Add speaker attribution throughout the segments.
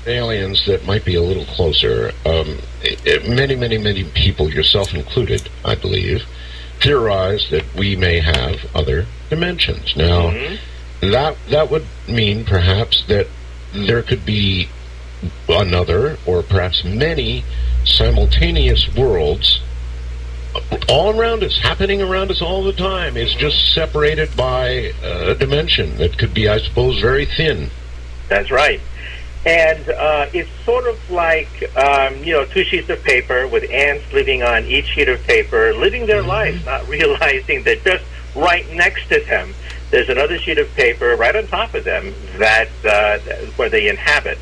Speaker 1: aliens that might be a little closer. Many people, yourself included, I believe, theorize that we may have other dimensions. Now, that would mean perhaps that there could be another, or perhaps many, simultaneous worlds all around us, happening around us all the time. It's just separated by a dimension that could be, I suppose, very thin.
Speaker 2: That's right. And it's sort of like, two sheets of paper with ants living on each sheet of paper, living their lives, not realizing that just right next to them, there's another sheet of paper right on top of them that where they inhabit.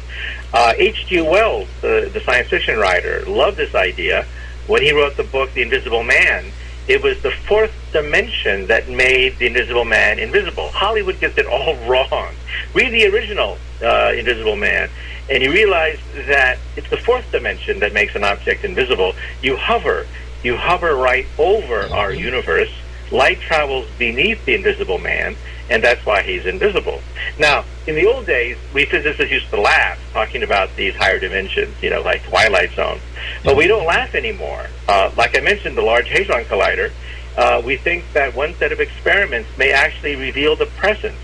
Speaker 2: H.G. Wells, the science fiction writer, loved this idea. When he wrote the book, The Invisible Man, it was the fourth dimension that made the Invisible Man invisible. Hollywood gets it all wrong. Read the original Invisible Man, and you realize that it's the fourth dimension that makes an object invisible. You hover right over our universe. Light travels beneath the Invisible Man, and that's why he's invisible. Now, in the old days, we physicists used to laugh talking about these higher dimensions, like Twilight Zone. But we don't laugh anymore. Like I mentioned, the Large Hadron Collider, we think that one set of experiments may actually reveal the presence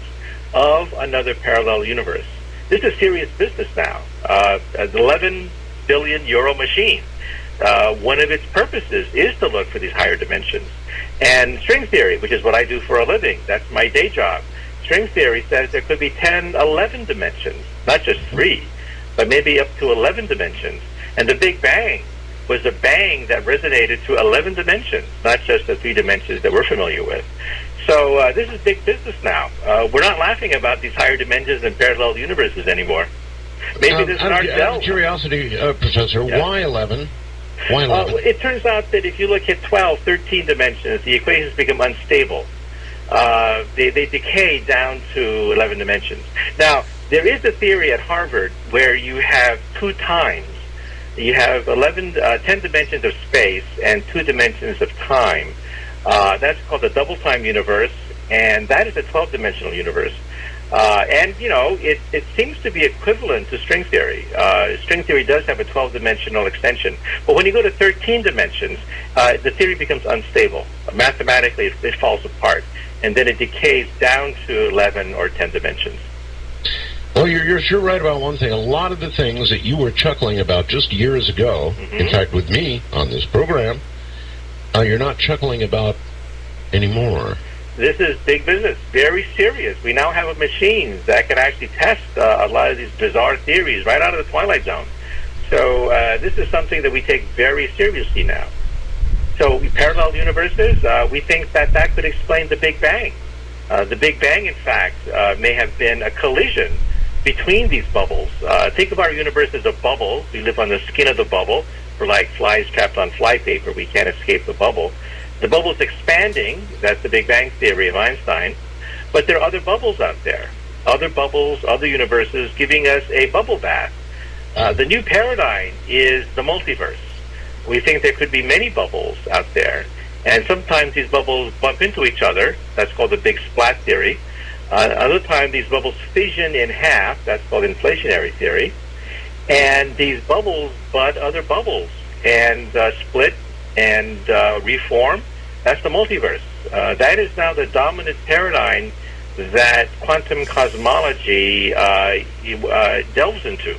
Speaker 2: of another parallel universe. This is serious business now. An 11 billion euro machine. One of its purposes is to look for these higher dimensions. And string theory, which is what I do for a living, that's my day job. String theory says there could be 10, 11 dimensions, not just 3, but maybe up to 11 dimensions. And the Big Bang was a bang that resonated to 11 dimensions, not just the 3 dimensions that we're familiar with. So this is big business now. We're not laughing about these higher dimensions and parallel universes anymore. Maybe there's an art
Speaker 1: out of curiosity, Professor, why 11? Why 11?
Speaker 2: It turns out that if you look at 12, 13 dimensions, the equations become unstable. They decay down to 11 dimensions. Now, there is a theory at Harvard where you have 2 times. You have 10 dimensions of space and 2 dimensions of time. That's called the double-time universe, and that is a 12-dimensional universe. It seems to be equivalent to string theory. String theory does have a 12-dimensional extension. But when you go to 13 dimensions, the theory becomes unstable. Mathematically, it falls apart. And then it decays down to 11 or 10 dimensions.
Speaker 1: Well, you're sure right about one thing. A lot of the things that you were chuckling about just years ago, in fact, with me on this program, you're not chuckling about anymore.
Speaker 2: This is big business, very serious. We now have machines that can actually test a lot of these bizarre theories right out of the Twilight Zone. So this is something that we take very seriously now. So parallel universes, we think that could explain the Big Bang. The Big Bang, in fact, may have been a collision between these bubbles. Think of our universe as a bubble. We live on the skin of the bubble. We're like flies trapped on flypaper. We can't escape the bubble. The bubble's expanding. That's the Big Bang theory of Einstein. But there are other bubbles out there. Other bubbles, other universes giving us a bubble bath. The new paradigm is the multiverse. We think there could be many bubbles out there. And sometimes these bubbles bump into each other. That's called the big splat theory. Other times these bubbles fission in half. That's called inflationary theory. And these bubbles bud other bubbles and split and reform. That's the multiverse. That is now the dominant paradigm that quantum cosmology delves into.